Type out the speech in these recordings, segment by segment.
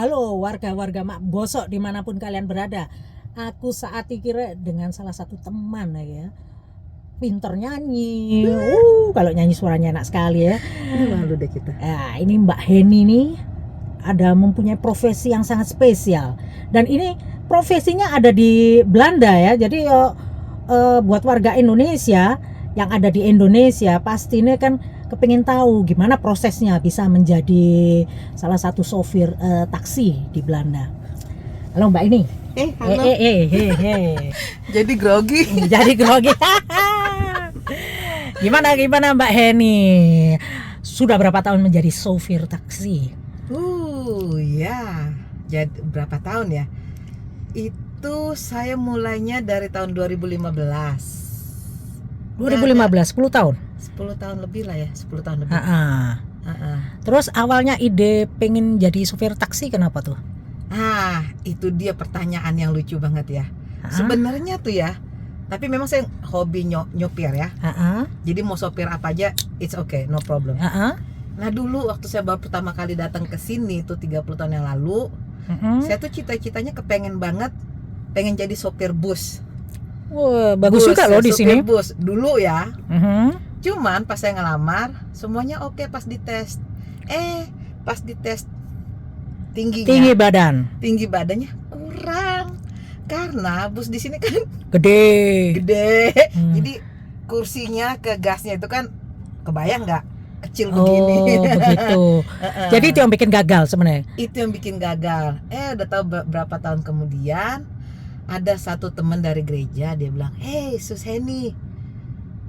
Halo warga-warga Mak Bosok dimanapun kalian berada. Aku saat ini dengan salah satu teman ya. Pinter nyanyi. Kalau nyanyi suaranya enak sekali ya. Malu deh kita. Nah, ini Mbak Heni nih ada mempunyai profesi yang sangat spesial. Dan ini profesinya ada di Belanda ya. Jadi buat warga Indonesia yang ada di Indonesia pastinya kan kepingin tahu gimana prosesnya bisa menjadi salah satu sopir taksi di Belanda. Halo Mbak ini. Halo. Jadi grogi. Jadi grogi. Gimana Mbak Heni? Sudah berapa tahun menjadi sopir taksi? Ya. Jadi berapa tahun ya? Itu saya mulainya dari tahun 2015. 2015, 10 tahun? 10 tahun lebih lah ya, 10 tahun lebih. Terus awalnya ide pengen jadi sopir taksi kenapa tuh? Itu dia pertanyaan yang lucu banget ya. Sebenarnya tuh ya, tapi memang saya hobi nyopir ya. Jadi mau sopir apa aja, it's okay, no problem. Nah dulu waktu saya baru pertama kali datang ke sini tuh 30 tahun yang lalu, saya tuh cita-citanya kepengen banget pengen jadi sopir bus. Wah, bagus juga loh di sini. Bus dulu ya. Cuman pas saya ngelamar, semuanya oke pas dites. Pas dites tinggi badannya kurang. Karena bus di sini kan gede. Jadi kursinya ke gasnya itu kan kebayang nggak? Kecil begini. Begitu. Jadi itu yang bikin gagal sebenarnya. Itu yang bikin gagal. Udah tahu berapa tahun kemudian ada satu teman dari gereja, dia bilang, Sus Heni,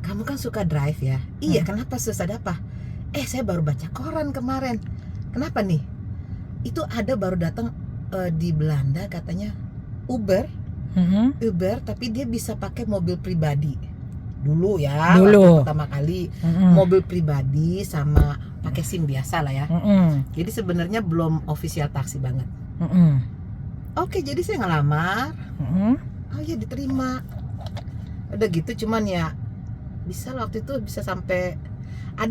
kamu kan suka drive ya? Iya, kenapa Sus, ada apa? Saya baru baca koran kemarin. Kenapa nih? Itu ada baru datang di Belanda katanya Uber, tapi dia bisa pakai mobil pribadi. Dulu ya, waktu pertama kali mobil pribadi sama pakai SIM biasa lah ya. Jadi sebenarnya belum official taksi banget. Oke, jadi saya ngelamar. Ya diterima. Udah gitu, cuman ya bisa waktu itu bisa sampai 1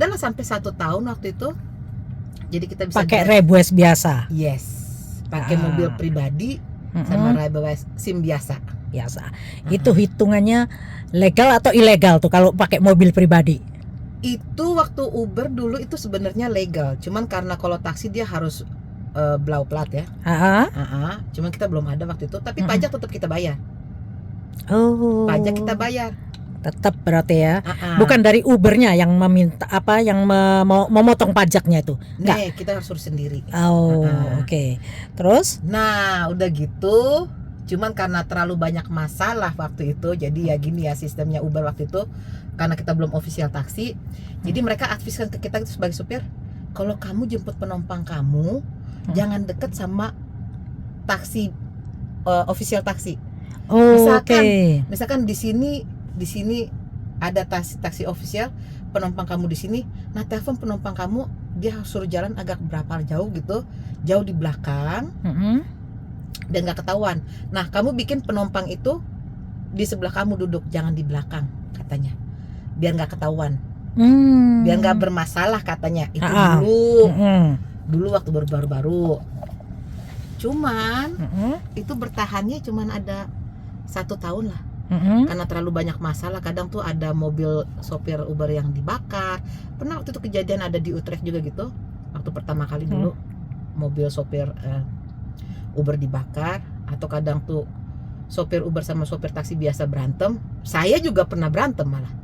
tahun waktu itu. Jadi kita bisa pakai Rebus biasa. Yes, pakai mobil pribadi sama Rebus SIM biasa. Itu hitungannya legal atau ilegal tuh kalau pakai mobil pribadi? Itu waktu Uber dulu itu sebenarnya legal. Cuman karena kalau taksi dia harus blau plat ya. Cuman kita belum ada waktu itu. Tapi pajak tetap kita bayar. Pajak kita bayar. Tetap berarti ya. Bukan dari Ubernya yang meminta yang memotong pajaknya itu. Enggak. Kita harus urus sendiri. Oke. Terus? Nah, udah gitu. Cuman karena terlalu banyak masalah waktu itu, jadi ya gini ya sistemnya Uber waktu itu. Karena kita belum official taksi, jadi mereka adviskan ke kita itu sebagai supir, kalau kamu jemput penumpang kamu, jangan deket sama taksi official taksi. Misalkan di sini ada taksi official, penumpang kamu di sini. Nah, telepon penumpang kamu, dia suruh jalan agak berapa jauh gitu, jauh di belakang, dan nggak ketahuan. Nah, kamu bikin penumpang itu di sebelah kamu duduk, jangan di belakang katanya, biar nggak ketahuan, biar nggak bermasalah katanya. Itu dulu waktu baru. Cuman itu bertahannya cuman ada 1 tahun lah. Karena terlalu banyak masalah. Kadang tuh ada mobil sopir Uber yang dibakar. Pernah waktu itu kejadian ada di Utrecht juga gitu. Waktu pertama kali dulu mobil sopir Uber dibakar. Atau kadang tuh sopir Uber sama sopir taksi biasa berantem. Saya juga pernah berantem malah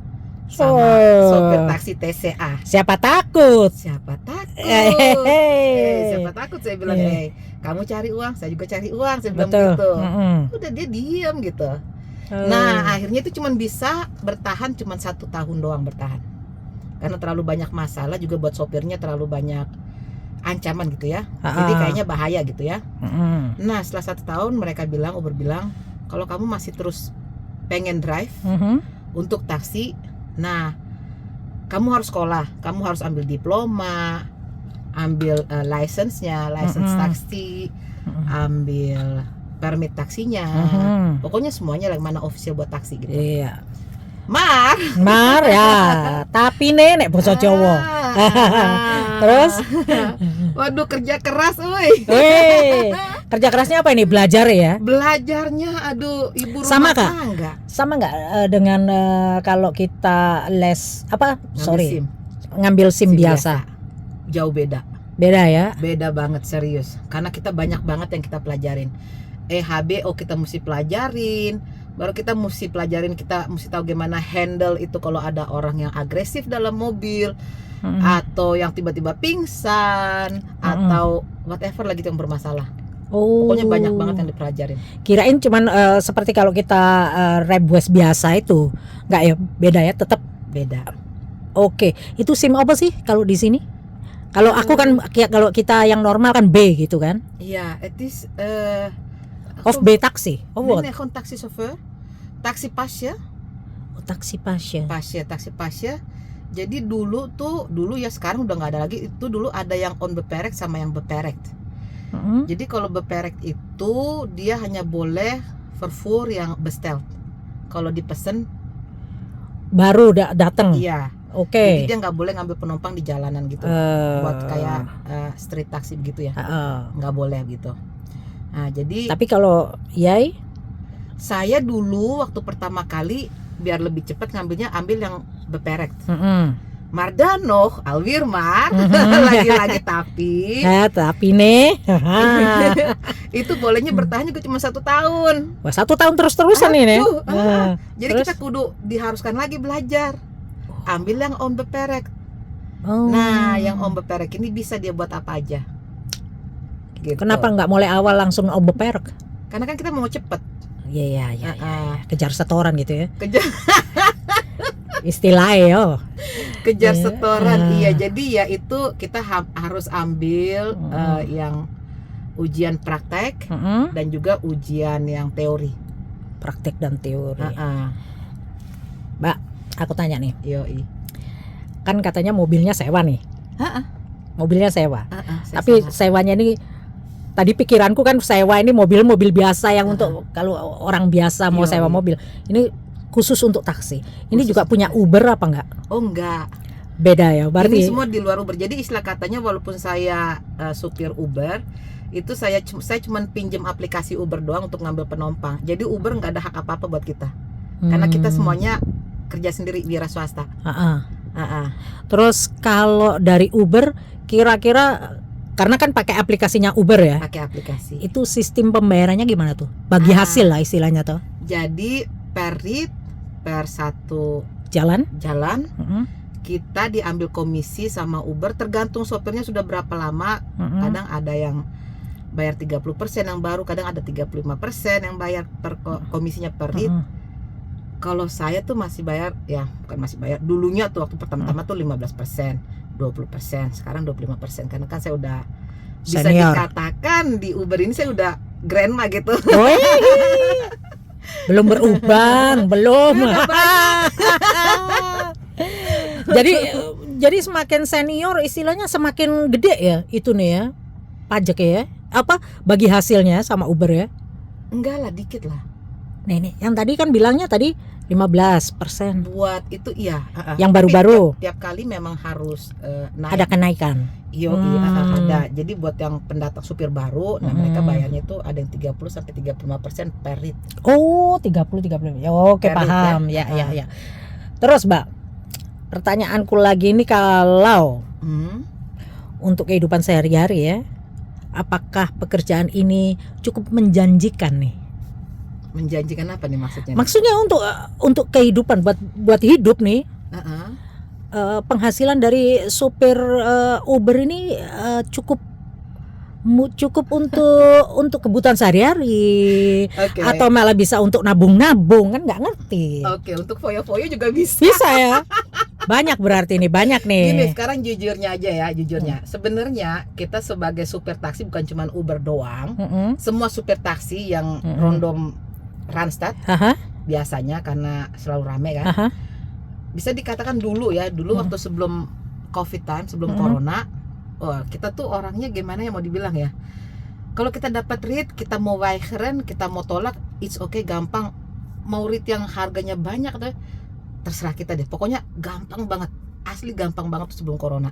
sama sopir taksi TCA. Siapa takut saya bilang, kamu cari uang, saya juga cari uang, saya bilang gitu. Udah, dia diam gitu. Nah, akhirnya itu cuma bisa bertahan cuma 1 tahun doang bertahan. Karena terlalu banyak masalah juga buat sopirnya, terlalu banyak ancaman gitu ya. Jadi kayaknya bahaya gitu ya. Nah, setelah 1 tahun Uber bilang, kalau kamu masih terus pengen drive untuk taksi, nah kamu harus sekolah, kamu harus ambil diploma, ambil license taksi, ambil permit taksinya, pokoknya semuanya yang mana official buat taksi gitu. Iya. Mar ya, tapi nenek basa Jawa. Terus Waduh, kerja keras, woi. Weh, kerja kerasnya apa ini? Belajar ya? Belajarnya, aduh, ibu rumah Sama, Kak? tangga. Sama nggak dengan kalau kita les apa? Ngambil SIM. Ngambil SIM biasa. Jauh beda. Beda ya? Beda banget, serius. Karena kita banyak banget yang kita pelajarin. HBO kita mesti pelajarin. Baru kita mesti pelajarin, kita mesti tahu gimana handle itu kalau ada orang yang agresif dalam mobil, atau yang tiba-tiba pingsan, atau whatever lagi yang bermasalah. Pokoknya banyak banget yang dipelajarin. Kirain cuman seperti kalau kita Rebwest biasa itu, nggak ya? Beda ya, tetap Beda. Oke, itu SIM apa sih kalau di sini? Kalau aku kan kalau kita yang normal kan B gitu kan? Iya, it is Of B taksi. Oh, what? ini gewoon taxi chauffeur, taxi pasje, Oh, taksi pasien. taxi pasje. Jadi dulu ya, sekarang udah nggak ada lagi. Itu dulu ada yang on beperkt sama yang beperkt. Jadi kalau beperkt itu dia hanya boleh vervoer yang besteld. Kalau dipesen Baru datang. iya. Oke. Jadi dia nggak boleh ngambil penumpang di jalanan gitu. Buat kayak street taxi begitu ya. Nggak boleh gitu. Nah, jadi Tapi kalau Yai, saya dulu waktu pertama kali biar lebih cepat ambil yang beperkt. Mardano, Alwirmar, lagi-lagi tapi nih, itu bolehnya bertahan juga cuma 1 tahun. wah 1 tahun terus-terusan ini. Jadi Terus? kita kudu diharuskan lagi belajar. Ambil yang on beperkt. Oh. Nah, yang on beperkt ini bisa dia buat apa aja. Gitu. Kenapa nggak mulai awal langsung beperk? Karena kan kita mau cepet. Iya. Kejar setoran gitu ya. Kejar Istilahnya yo. kejar Iya. setoran. Iya, jadi ya itu kita harus ambil yang ujian praktek dan juga ujian yang teori. Praktek dan teori. Mbak, aku tanya nih. Yoi. Kan katanya mobilnya sewa nih. Mobilnya sewa. Tapi Sama. sewanya ini tadi pikiranku kan sewa ini mobil-mobil biasa yang untuk kalau orang biasa mau Yoi. sewa mobil. Ini khusus untuk taksi. Ini Khusus juga untuk punya taksi. Uber apa enggak? Oh enggak. Beda ya. Ini Berarti semua di luar Uber. Jadi istilah katanya walaupun saya supir Uber, itu saya cuma pinjam aplikasi Uber doang untuk ngambil penumpang. Jadi Uber nggak ada hak apa-apa buat kita. Karena kita semuanya kerja sendiri wira swasta. Terus kalau dari Uber kira-kira karena kan pakai aplikasinya Uber ya. Pakai aplikasi. Itu sistem pembayarannya gimana tuh? Bagi hasil lah istilahnya tuh. Jadi per rit, per satu Jalan. jalan kita diambil komisi sama Uber, tergantung sopirnya sudah berapa lama. Kadang ada yang bayar 30% yang baru, kadang ada 35% yang bayar per komisinya per rit. Kalau saya tuh masih bayar, ya bukan masih bayar, dulunya tuh waktu pertama-tama tuh 15%, 20%, sekarang 25%. Karena kan saya udah bisa Senior. dikatakan di Uber ini saya udah grandma gitu. Belum beruban, belum. jadi semakin senior istilahnya semakin gede ya itu nih ya pajak ya. Apa bagi hasilnya sama Uber ya? Enggak lah, dikit lah. Nih yang tadi kan bilangnya tadi 15%. Buat itu iya. Yang Tapi baru-baru tiap kali memang harus naik. ada kenaikan. Ada. Jadi buat yang pendatang supir baru, nah mereka bayarnya itu ada yang 30 sampai 35% per rit. Oh, 30. Ya, oke, Per rit, paham. Ya. Terus, Mbak, pertanyaanku lagi ini kalau untuk kehidupan sehari-hari ya, apakah pekerjaan ini cukup menjanjikan nih? Menjanjikan apa nih maksudnya? Maksudnya untuk kehidupan buat hidup nih. Penghasilan dari supir Uber ini cukup untuk kebutuhan sehari-hari, atau malah bisa untuk nabung-nabung, kan nggak ngerti. Oke, untuk foyo-foyo juga bisa. Bisa ya. Banyak berarti nih, banyak nih. Gini, sekarang jujurnya aja ya, sebenarnya kita sebagai supir taksi bukan cuma Uber doang. Semua supir taksi yang random Randstad biasanya karena selalu rame kan. Bisa dikatakan dulu waktu sebelum Covid time, sebelum Corona, kita tuh orangnya gimana ya mau dibilang ya. Kalau kita dapat rit, kita mau weigeren, kita mau tolak, it's okay, gampang. Mau rit yang harganya banyak atau terserah kita deh. Pokoknya gampang banget, asli gampang banget sebelum Corona.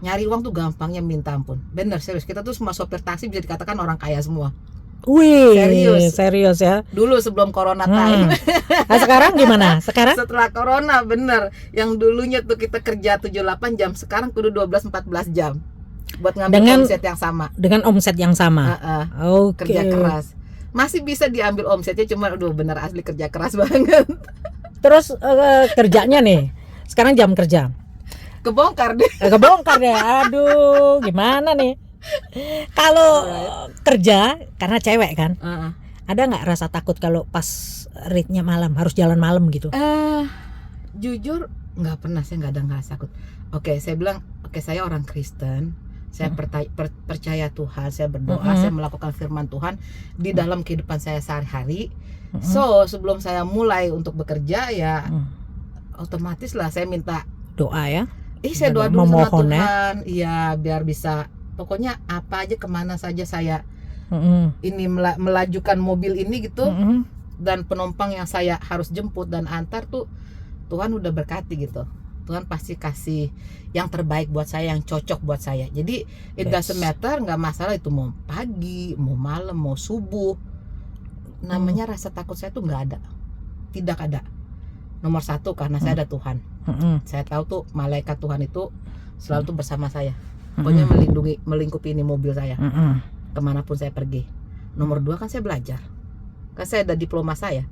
Nyari uang tuh gampangnya minta ampun. Bener, serius. Kita tuh semua sopir taksi bisa dikatakan orang kaya semua. Wih, Serius. serius ya. Dulu sebelum corona time. Nah, sekarang gimana? Sekarang? Setelah corona, bener. Yang dulunya tuh kita kerja 7-8 jam, sekarang kudu 12-14 jam buat ngambil omset yang sama. Dengan omset yang sama. Oke. Kerja keras. Masih bisa diambil omsetnya, cuma aduh bener asli kerja keras banget. Terus kerjanya nih, sekarang jam kerja Kebongkar deh. kebongkar deh. Aduh, gimana nih? Kalau kerja karena cewek kan, ada nggak rasa takut kalau pas readnya malam harus jalan malam gitu? Jujur nggak pernah, saya nggak ada ngerasa takut. Oke, saya bilang oke, saya orang Kristen, saya percaya Tuhan, saya berdoa, saya melakukan firman Tuhan di dalam kehidupan saya sehari-hari. So sebelum saya mulai untuk bekerja ya otomatis lah saya minta doa ya. Saya doa dulu sama Tuhan, iya biar bisa. Pokoknya apa aja, kemana saja saya ini melajukan mobil ini gitu, dan penumpang yang saya harus jemput dan antar tuh Tuhan udah berkati gitu. Tuhan pasti kasih yang terbaik buat saya, yang cocok buat saya. Jadi it doesn't matter, nggak masalah itu mau pagi, mau malam, mau subuh. Namanya rasa takut saya tuh nggak ada, tidak ada. Nomor satu karena saya ada Tuhan. Saya tahu tuh malaikat Tuhan itu selalu tuh bersama saya. Pokoknya melingkupi ini mobil saya kemanapun saya pergi. Nomor 2 kan saya belajar, kan saya ada diploma saya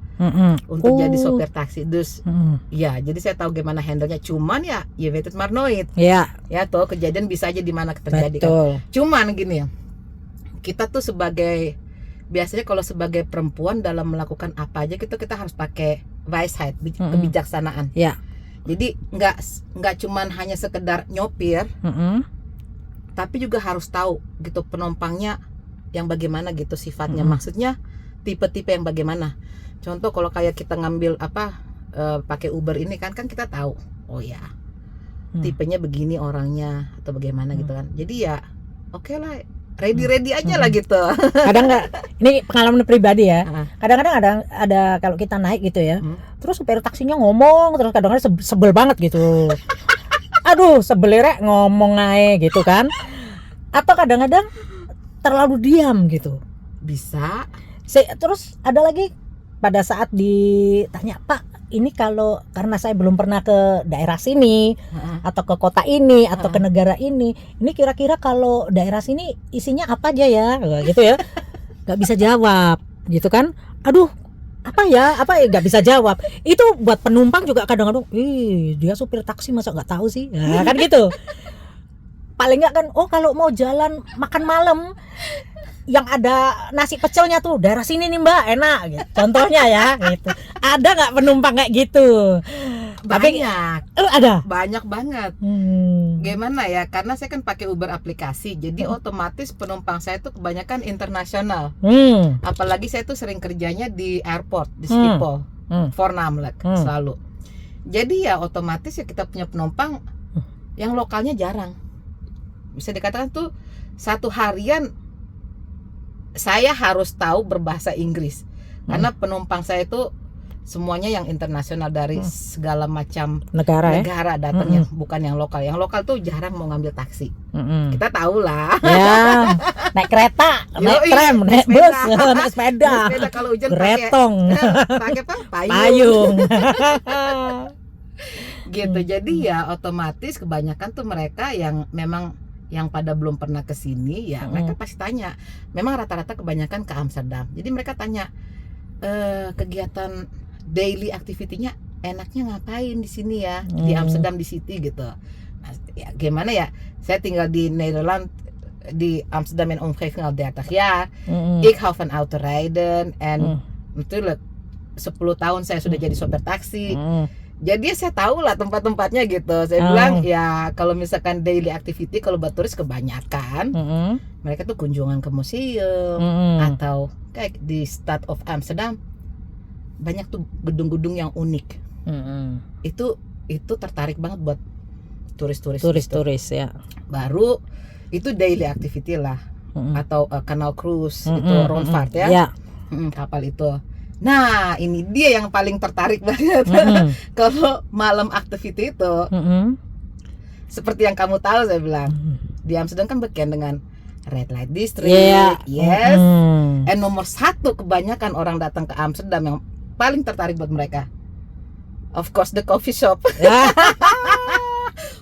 untuk jadi sopir taksi. Dus ya jadi saya tahu gimana handlenya. Cuman ya vetet marnoid ya tuh kejadian bisa aja di mana terjadi kan. Cuman gini ya, kita tuh biasanya kalau sebagai perempuan dalam melakukan apa aja kita harus pakai weisheit, kebijaksanaan ya. Jadi nggak cuman hanya sekedar nyopir, tapi juga harus tahu gitu penumpangnya yang bagaimana gitu sifatnya. Maksudnya tipe-tipe yang bagaimana. Contoh kalau kayak kita ngambil pakai Uber ini kan kita tahu oh ya tipenya begini orangnya atau bagaimana gitu kan. Jadi ya oke lah, ready aja lah gitu. Kadang nggak, ini pengalaman pribadi ya. Kadang-kadang ada kalau kita naik gitu ya, terus supir taksinya ngomong terus kadang-kadang sebel banget gitu. Aduh, sebelirek ngomong aja gitu kan. Atau kadang-kadang terlalu diam gitu. Bisa. Terus ada lagi pada saat ditanya, "Pak, ini karena saya belum pernah ke daerah sini atau ke kota ini atau ke negara ini kira-kira kalau daerah sini isinya apa aja ya?" gitu ya. Gak bisa jawab gitu kan. Aduh, apa ya nggak bisa jawab. Itu buat penumpang juga kadang-kadang dia supir taksi masa nggak tahu sih, nah, kan gitu. Paling nggak kan kalau mau jalan makan malam yang ada nasi pecelnya tuh daerah sini nih mbak, enak gitu. Contohnya ya gitu. Ada nggak penumpang kayak gitu? Banyak. Ada banyak banget. Gimana ya, karena saya kan pakai Uber aplikasi, jadi otomatis penumpang saya tuh kebanyakan internasional. Apalagi saya tuh sering kerjanya di airport di Schiphol, Voornamelijk selalu. Jadi ya otomatis ya kita punya penumpang yang lokalnya jarang. Bisa dikatakan tuh satu harian saya harus tahu berbahasa Inggris karena penumpang saya itu semuanya yang internasional dari segala macam negara datangnya, bukan yang lokal. Yang lokal tuh jarang mau ngambil taksi. Kita tahu lah. Ya, naik kereta, naik tram, naik bus, naik sepeda. Kalau hujan Gretong. pakai apa? Payung. Gitu. Jadi ya otomatis kebanyakan tuh mereka yang memang yang pada belum pernah ke sini ya mereka pasti tanya. Memang rata-rata kebanyakan ke Amsterdam. Jadi mereka tanya kegiatan daily activity-nya enaknya ngapain di sini ya, di Amsterdam di city gitu. Nah, ya gimana ya? Saya tinggal di Nederland, di Amsterdam en omgeving al 30 jaar. Ik hou van autorijden en natuurlijk 10 tahun saya sudah jadi sopir taksi. Jadi saya tahu lah tempat-tempatnya gitu. Saya bilang ya kalau misalkan daily activity kalau buat turis kebanyakan mereka tuh kunjungan ke museum atau kayak di Stad of Amsterdam banyak tuh gedung-gedung yang unik. Itu tertarik banget buat turis-turis gitu. Ya. Baru itu daily activity lah atau canal cruise itu Rondvaart ya. Kapal itu. Nah ini dia yang paling tertarik banget. Kalau malam activity itu Seperti yang kamu tahu, saya bilang. Di Amsterdam kan bagian dengan red light district, Iya. yes. And nomor 1 kebanyakan orang datang ke Amsterdam yang paling tertarik buat mereka, of course, the coffee shop.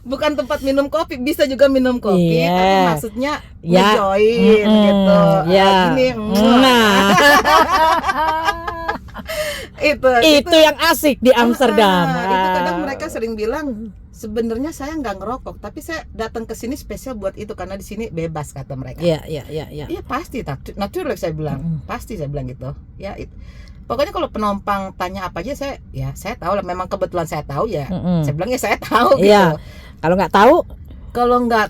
Bukan tempat minum kopi, bisa juga minum kopi, Iya. tapi maksudnya Ya. nge-join gitu. Ya. Gini, Nah. Itu yang asik di Amsterdam. Itu kadang mereka sering bilang, sebenarnya saya nggak ngerokok, tapi saya datang ke sini spesial buat itu karena di sini bebas, kata mereka. Iya. Iya pasti, naturally saya bilang, pasti saya bilang gitu. Ya, pokoknya kalau penumpang tanya apa aja, saya tahu lah. Memang kebetulan saya tahu ya. Saya bilang ya saya tahu gitu. Iya. Kalau nggak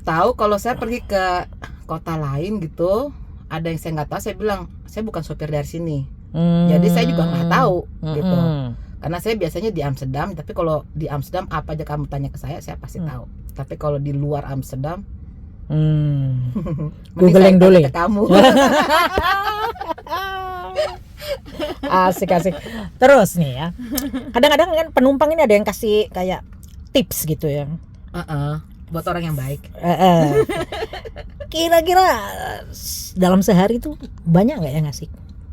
tahu, kalau saya pergi ke kota lain gitu, ada yang saya nggak tahu, saya bilang saya bukan sopir dari sini. Jadi saya juga nggak tahu gitu. Karena saya biasanya di Amsterdam, tapi kalau di Amsterdam apa aja kamu tanya ke saya pasti tahu. Tapi kalau di luar Amsterdam, googling dulu ke kamu. Asik. Terus nih ya, kadang-kadang kan penumpang ini ada yang kasih kayak tips gitu ya. Buat orang yang baik. Kira-kira dalam sehari tuh banyak nggak yang ngasih?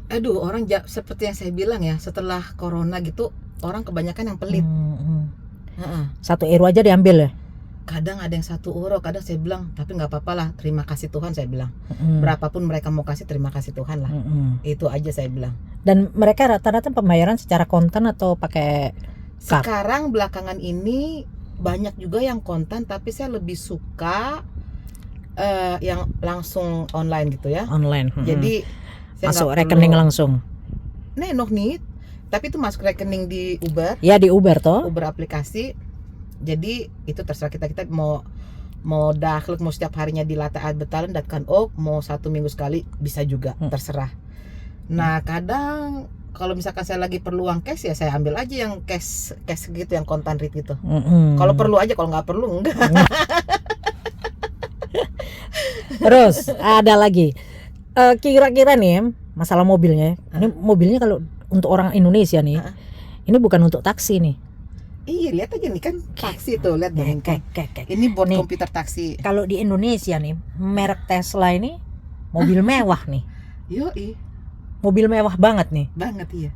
Aduh, orang seperti yang saya bilang ya, setelah corona gitu, orang kebanyakan yang pelit. 1 euro aja diambil ya. Kadang ada yang 1 euro, kadang saya bilang, tapi nggak apa-apa lah, terima kasih Tuhan, saya bilang. Berapapun mereka mau kasih, terima kasih Tuhan lah. Itu aja saya bilang. Dan mereka rata-rata pembayaran secara kontan atau pakai card? Sekarang belakangan ini banyak juga yang kontan, tapi saya lebih suka yang langsung online gitu ya. Online. Jadi saya masuk nggak rekening perlu, langsung. nog niet, tapi itu masuk rekening di Uber. Ya di Uber toh. Uber aplikasi. Jadi itu terserah kita mau dagelijks, mau setiap harinya dilaten uitbetalen, dat kan ook, mau 1 minggu sekali bisa juga, terserah. Nah kadang kalau misalkan saya lagi perlu uang cash, ya saya ambil aja yang cash gitu, yang kontan rate gitu. Kalau perlu aja, kalau nggak perlu enggak. Terus ada lagi, kira-kira nih masalah mobilnya. Ini mobilnya kalau untuk orang Indonesia nih, ini bukan untuk taksi nih. Iya, lihat aja nih kan taksi tuh, lihat dong. Ini buat Nih, komputer taksi. Kalau di Indonesia nih, merek Tesla ini mobil mewah nih. Yoi, Mobil mewah banget nih. banget iya.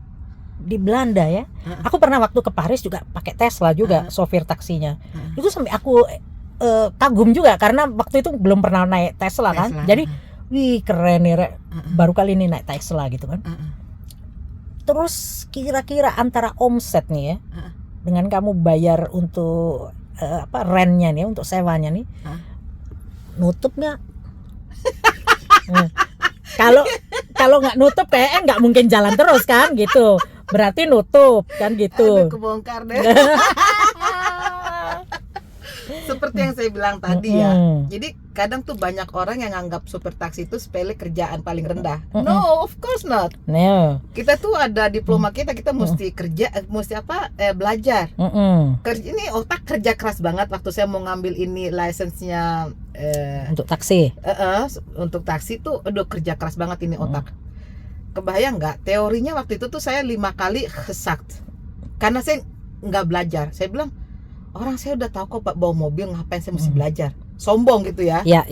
Di Belanda ya. Aku pernah waktu ke Paris juga pakai Tesla juga, sopir taksinya. Itu sampai aku kagum juga karena waktu itu belum pernah naik Tesla kan. Jadi wih keren nih, Rek. Baru kali ini naik Tesla gitu kan. Terus kira-kira antara omset nih ya, dengan kamu bayar untuk rentnya nih, untuk sewanya nih, nutup nggak? Kalau nggak nutup kayaknya nggak mungkin jalan terus kan gitu. Berarti nutup kan gitu. Aduh, kebongkar deh. Seperti yang saya bilang tadi ya. Jadi kadang tuh banyak orang yang anggap supir taksi itu sepele, kerjaan paling rendah. No, of course not. No. Kita tuh ada diploma kita mesti kerja, belajar. Ini otak kerja keras banget. Waktu saya mau ngambil ini license-nya untuk taksi. Untuk taksi tuh aduh kerja keras banget ini otak. Kebayang nggak? Teorinya waktu itu tuh saya 5 kali gesakt. Karena saya nggak belajar. Saya bilang, orang saya udah tahu kok Pak bawa mobil, ngapain saya mesti belajar? Sombong gitu ya. Ya.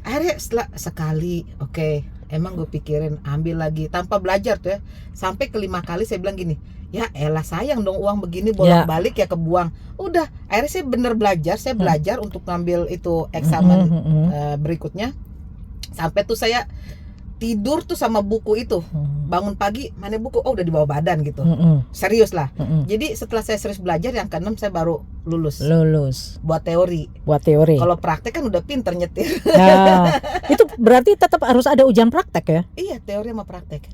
Akhirnya setelah sekali, oke, emang gue pikirin ambil lagi tanpa belajar tuh ya. Sampai ke 5 kali saya bilang gini, ya elah sayang dong uang begini bolak-balik ya kebuang. Udah, akhirnya saya bener belajar, saya belajar untuk ngambil itu eksamen berikutnya. Sampai tuh saya tidur tuh sama buku itu. Bangun pagi, mana buku? Oh udah di bawah badan gitu. Serius lah. Jadi setelah saya serius belajar, yang ke-6 saya baru lulus. Buat teori. Kalau praktek kan udah pinter nyetir. Nah, itu berarti tetap harus ada ujian praktek ya? Iya, teori sama praktek.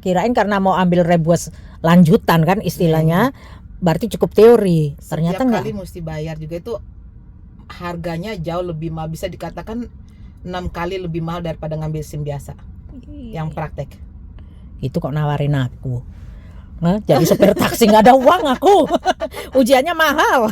Kirain karena mau ambil rebus lanjutan kan istilahnya, berarti cukup teori. Ternyata setiap enggak. kali mesti bayar juga, itu harganya jauh lebih mahal, bisa dikatakan 6 kali lebih mahal daripada ngambil SIM biasa. Yang praktek. Itu kok nawarin aku. Nah, jadi supir taksi nggak ada uang aku. Ujiannya mahal.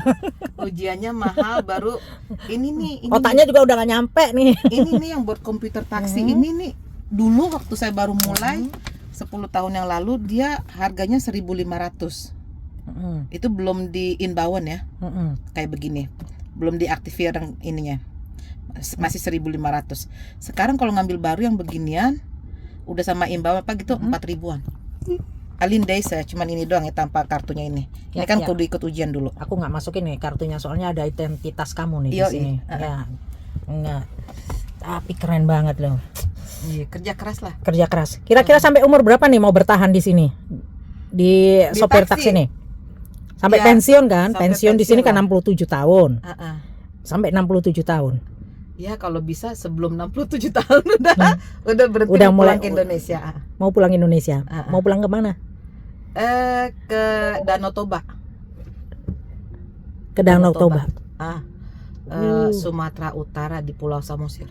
Baru ini otaknya juga udah nggak nyampe nih. Ini nih yang buat komputer taksi ini nih. Dulu waktu saya baru mulai 10 tahun yang lalu dia harganya 1.500. Itu belum di inbound ya. Kayak begini. belum diaktifir yang ininya. Masih 1.500. Sekarang kalau ngambil baru yang beginian udah sama imbal apa gitu 4.000-an. Alin Days ya, cuman ini doang ya tanpa kartunya ini. Ini kan kudu ikut ujian dulu. Aku nggak masukin nih kartunya soalnya ada identitas kamu nih di sini. Ya, enggak. Tapi keren banget loh. Iya, kerja keras lah. Kerja keras. Kira-kira sampai umur berapa nih mau bertahan di sini? Di sopir taksi nih? Sampai pensiun kan? Pensiun di sini kan 67 tahun. Sampai 67 tahun. Ya kalau bisa sebelum 67 tahun udah berhenti udah pulang mulai ke Indonesia. Mau pulang Indonesia. Mau pulang ke mana? Ke Danau Toba. Ke Danau Toba. Sumatera Utara di Pulau Samosir.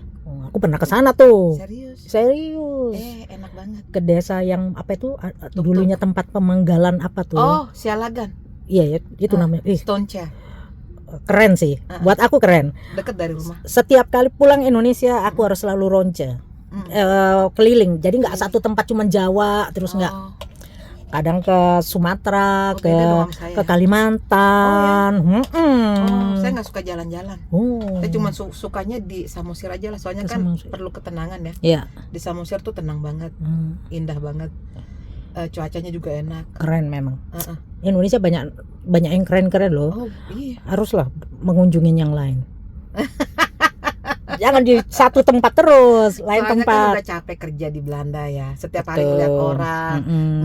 Aku pernah ke sana tuh. Serius. Enak banget. Ke desa yang apa itu dulunya tempat pemanggalan apa tuh? Oh, Sialagan. Iya, itu namanya. Stoncha. Keren sih. Buat aku keren. Dekat dari rumah. Setiap kali pulang Indonesia aku harus selalu ronce. Keliling. Jadi nggak satu tempat cuma Jawa terus nggak. Kadang ke Sumatera, ke Kalimantan. Saya nggak suka jalan-jalan. Saya cuma sukanya di Samosir aja lah. Soalnya kan perlu ketenangan ya. Iya. Di Samosir tuh tenang banget, indah banget. Cuacanya juga enak. Keren memang. Indonesia banyak yang keren-keren loh. Oh iya. Haruslah mengunjungi yang lain. Jangan di satu tempat terus, lain Soalnya tempat. kan udah capek kerja di Belanda ya. Setiap hari ngeliat orang,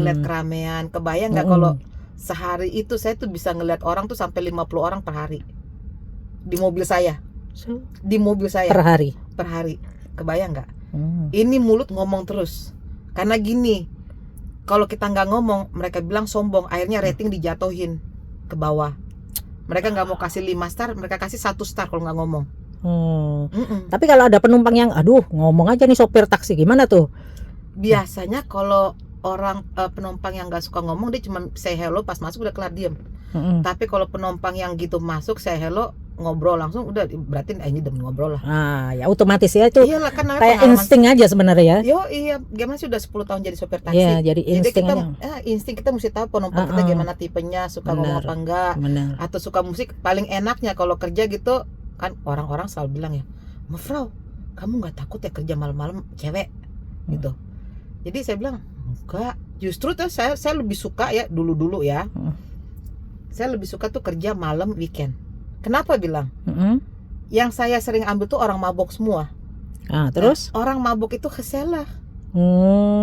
ngeliat keramaian. Kebayang nggak kalau sehari itu saya tuh bisa ngeliat orang tuh sampai 50 orang per hari di mobil saya. Di mobil saya. Per hari. Per hari. Kebayang nggak? Ini mulut ngomong terus. Karena gini, kalau kita nggak ngomong, mereka bilang sombong. Akhirnya rating dijatuhin ke bawah. Mereka nggak mau kasih 5 star, mereka kasih 1 star kalau nggak ngomong. Tapi kalau ada penumpang yang aduh ngomong aja nih sopir taksi, gimana tuh? Biasanya kalau orang penumpang yang nggak suka ngomong, dia cuma say hello pas masuk udah kelar diem. Tapi kalau penumpang yang gitu masuk say hello, ngobrol langsung, udah berarti ini demen ngobrol lah. Ya otomatis ya itu. Iyalah, kan kayak insting aja sebenarnya ya. Iya, gimana sih udah 10 tahun jadi sopir taksi. Iya, jadi insting insting kita mesti tahu penumpang kita gimana tipenya, suka ngomong apa enggak, atau suka musik. Paling enaknya kalau kerja gitu kan, orang-orang selalu bilang ya, "Mevrouw, kamu nggak takut ya kerja malam-malam cewek?" gitu. Jadi saya bilang enggak, justru tuh saya lebih suka ya dulu ya. Saya lebih suka tuh kerja malam weekend. Kenapa bilang? Yang saya sering ambil tuh orang mabok semua. Terus? Orang mabok itu keselah.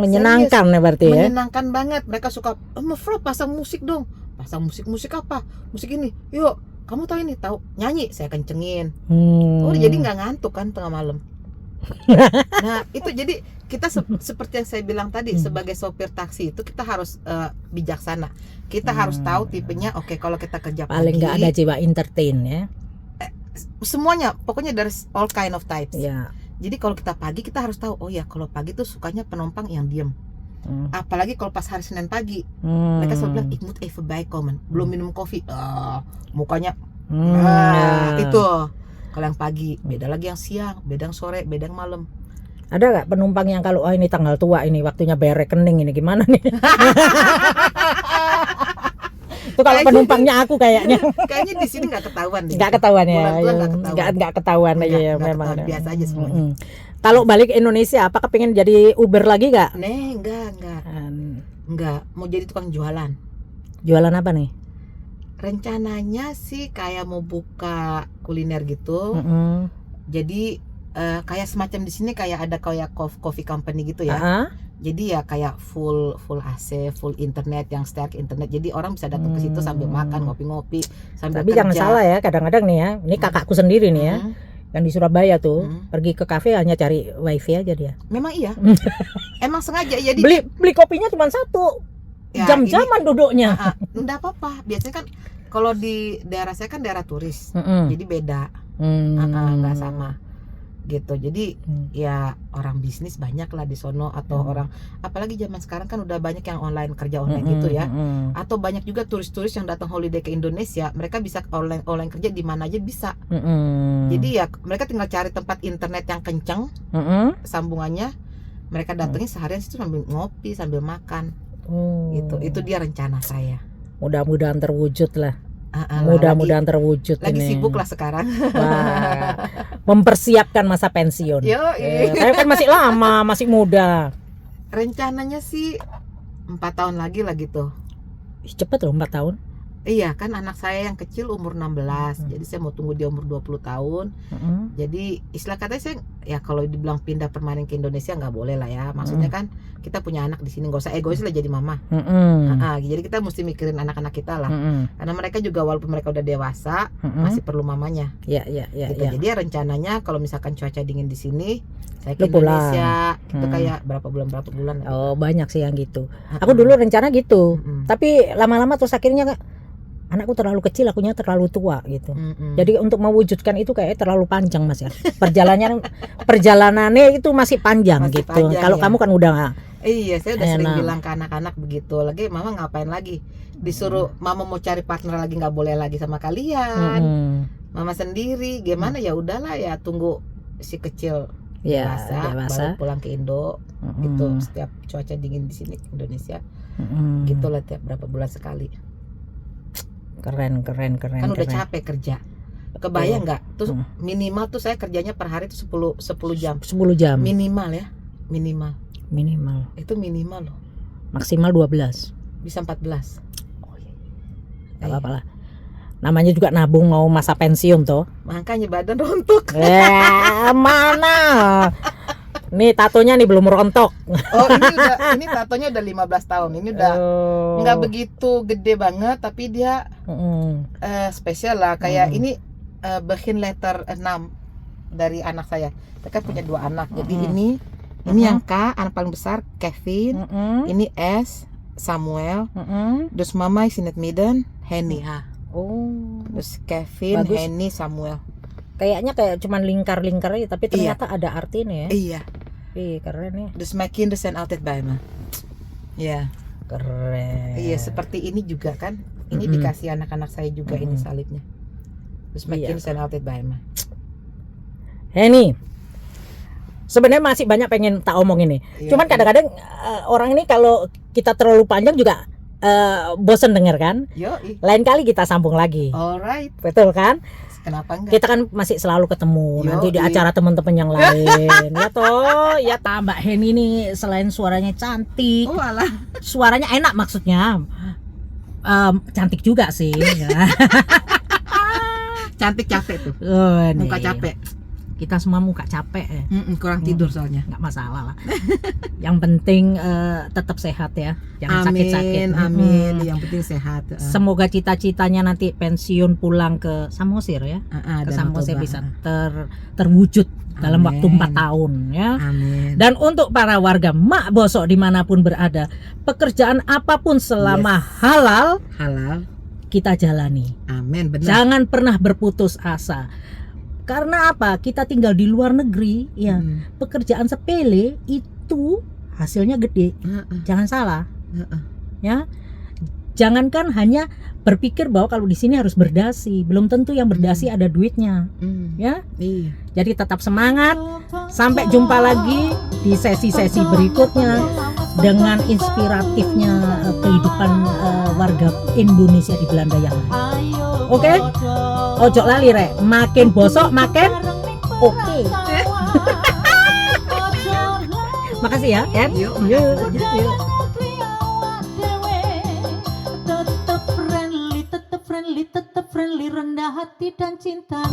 Menyenangkan ya berarti ya. Menyenangkan banget. Mereka suka, "Mevrouw, pasang musik dong." Pasang musik apa? Musik ini. Yuk, kamu tahu ini, tahu nyanyi, saya kencengin. Jadi nggak ngantuk kan tengah malam. Nah itu jadi kita seperti yang saya bilang tadi, sebagai sopir taksi itu kita harus bijaksana. Kita harus tahu tipenya. Oke, kalau kita kerja paling pagi, nggak ada jiwa entertain ya. Semuanya pokoknya dari all kind of types. Jadi kalau kita pagi kita harus tahu, oh ya kalau pagi tuh sukanya penumpang yang diem. Apalagi kalau pas hari Senin pagi, mereka selalu bilang, "Ik moet even bijkomen, belum minum kopi." Mukanya itu kalau yang pagi. Beda lagi yang siang, beda yang sore, beda yang malam. Ada nggak penumpang yang kalau ini tanggal tua ini waktunya bayar rekening ini gimana nih? Itu kalau penumpangnya aku kayaknya di sini nggak ketahuan deh. Nggak ketahuan ya. Nggak ketahuan aja ya memang. Biasa aja semuanya. Kalau balik ke Indonesia, apakah pengen jadi Uber lagi nggak? Enggak. Mau jadi tukang jualan. Jualan apa nih? Rencananya sih kayak mau buka kuliner gitu. Jadi kayak semacam di sini kayak ada kayak coffee company gitu ya. Jadi ya kayak full AC, full internet, yang stack internet. Jadi orang bisa datang ke situ sambil makan, ngopi-ngopi, sambil kerja. Tapi jangan salah ya, kadang-kadang nih ya. Ini kakakku sendiri nih ya. Yang di Surabaya tuh pergi ke kafe hanya cari wifi aja dia. Memang iya. Emang sengaja ya. Beli kopinya cuma satu. Ya, jam-jaman duduknya. Enggak apa-apa. Biasanya kan kalau di daerah saya kan daerah turis. Jadi beda. Enggak sama. Gitu. Jadi ya orang bisnis banyak lah di sono, atau orang, apalagi zaman sekarang kan udah banyak yang kerja online gitu ya. Atau banyak juga turis-turis yang datang holiday ke Indonesia, mereka bisa online kerja di mana aja bisa. Jadi ya mereka tinggal cari tempat internet yang kencang, sambungannya, mereka datangin seharian situ sambil ngopi, sambil makan. Itu dia rencana saya. Mudah-mudahan terwujud lah. Mudah-mudahan terwujud lagi ini. sibuk lah sekarang. Wah, mempersiapkan masa pensiun. Saya kan masih lama, masih muda. Rencananya sih 4 tahun lagi lah gitu. Cepet loh 4 tahun. Iya kan, anak saya yang kecil umur 16, jadi saya mau tunggu dia umur 20 tahun. Jadi istilah katanya saya, ya kalau dibilang pindah permanen ke Indonesia nggak boleh lah ya. Maksudnya kan kita punya anak di sini, nggak usah egois lah jadi mama. Jadi kita mesti mikirin anak-anak kita lah. Karena mereka juga walaupun mereka udah dewasa, masih perlu mamanya. Iya. Gitu. Jadi ya rencananya kalau misalkan cuaca dingin di sini, saya Lu ke pulang. Indonesia, itu kayak berapa bulan. Oh, banyak sih yang gitu. Aku dulu rencana gitu. Tapi lama-lama terus akhirnya anakku terlalu kecil, akunya terlalu tua gitu. Jadi untuk mewujudkan itu kayak terlalu panjang Mas ya. Perjalanannya itu masih panjang Masih gitu. panjang, Kalau ya. kamu kan udah Iya, saya udah sering enak. bilang ke anak-anak begitu. Lagi mama ngapain lagi? Disuruh mama mau cari partner lagi nggak boleh lagi sama kalian. Mama sendiri gimana, ya udahlah ya, tunggu si kecil dewasa, baru pulang ke Indo. Gitu setiap cuaca dingin di sini Indonesia. Gitulah tiap berapa bulan sekali. Keren. Kan udah capek kerja. Kebayang nggak? Terus minimal tuh saya kerjanya per hari tuh 10 jam. 10 jam. Minimal ya. Minimal. Itu minimal loh. Maksimal 12. Bisa 14. Gak apa-apa lah. Namanya juga nabung mau masa pensiun toh. Makanya badan rontok. Mana? Nih tatonya nih belum rontok. Oh, ini tatonya udah 15 tahun. Ini udah nggak begitu gede banget, tapi dia spesial lah. Kayak ini begin letter 6 dari anak saya. Saya kan punya 2 anak. Jadi ini yang K, anak paling besar Kevin. Ini S, Samuel. Terus mama Sinet Miden, Henny. Terus Kevin, Bagus. Henny, Samuel. Kayaknya kayak cuman lingkar-lingkar aja, tapi ternyata ada artinya ya. Iya. Keren ya. Dus mijn kinderen zijn altijd bij me. Ya. Keren. Iya, seperti ini juga kan. Ini dikasih anak-anak saya juga ini salibnya. Dus mijn kinderen zijn altijd bij me. Henny, sebenarnya masih banyak pengen tak omongin nih. Cuman kadang-kadang orang ini kalau kita terlalu panjang juga bosen denger kan. Lain kali kita sambung lagi. Alright. Betul kan? Kenapa enggak? Kita kan masih selalu ketemu nanti di acara teman-teman yang lain. Ya toh, ya Mbak Henny ini selain suaranya cantik, Oh alah. suaranya enak maksudnya. Cantik juga sih. Cantik capek tuh. Muka capek. Kita semua muka capek ya. Kurang tidur soalnya. Nggak masalah lah. Yang penting tetap sehat ya, jangan sakit-sakit. Amin. Yang penting sehat. Semoga cita-citanya nanti pensiun pulang ke Samosir ya, ke Samosir bisa terwujud dalam waktu 4 tahun ya. Amin. Dan untuk para warga Mak Bosok dimanapun berada, pekerjaan apapun selama halal kita jalani. Amin. Benar. Jangan pernah berputus asa. Karena apa? Kita tinggal di luar negeri, ya. Pekerjaan sepele itu hasilnya gede. Jangan salah. Ya. Jangankan hanya berpikir bahwa kalau di sini harus berdasi, belum tentu yang berdasi ada duitnya. Ya. Iya. Jadi tetap semangat. Sampai jumpa lagi di sesi-sesi berikutnya dengan inspiratifnya kehidupan warga Indonesia di Belanda yang lain. Oke? Ojo lali rek, makin bosok makin oke. Makasih ya, Ken. Yuk. Tetap friendly, rendah hati dan cinta.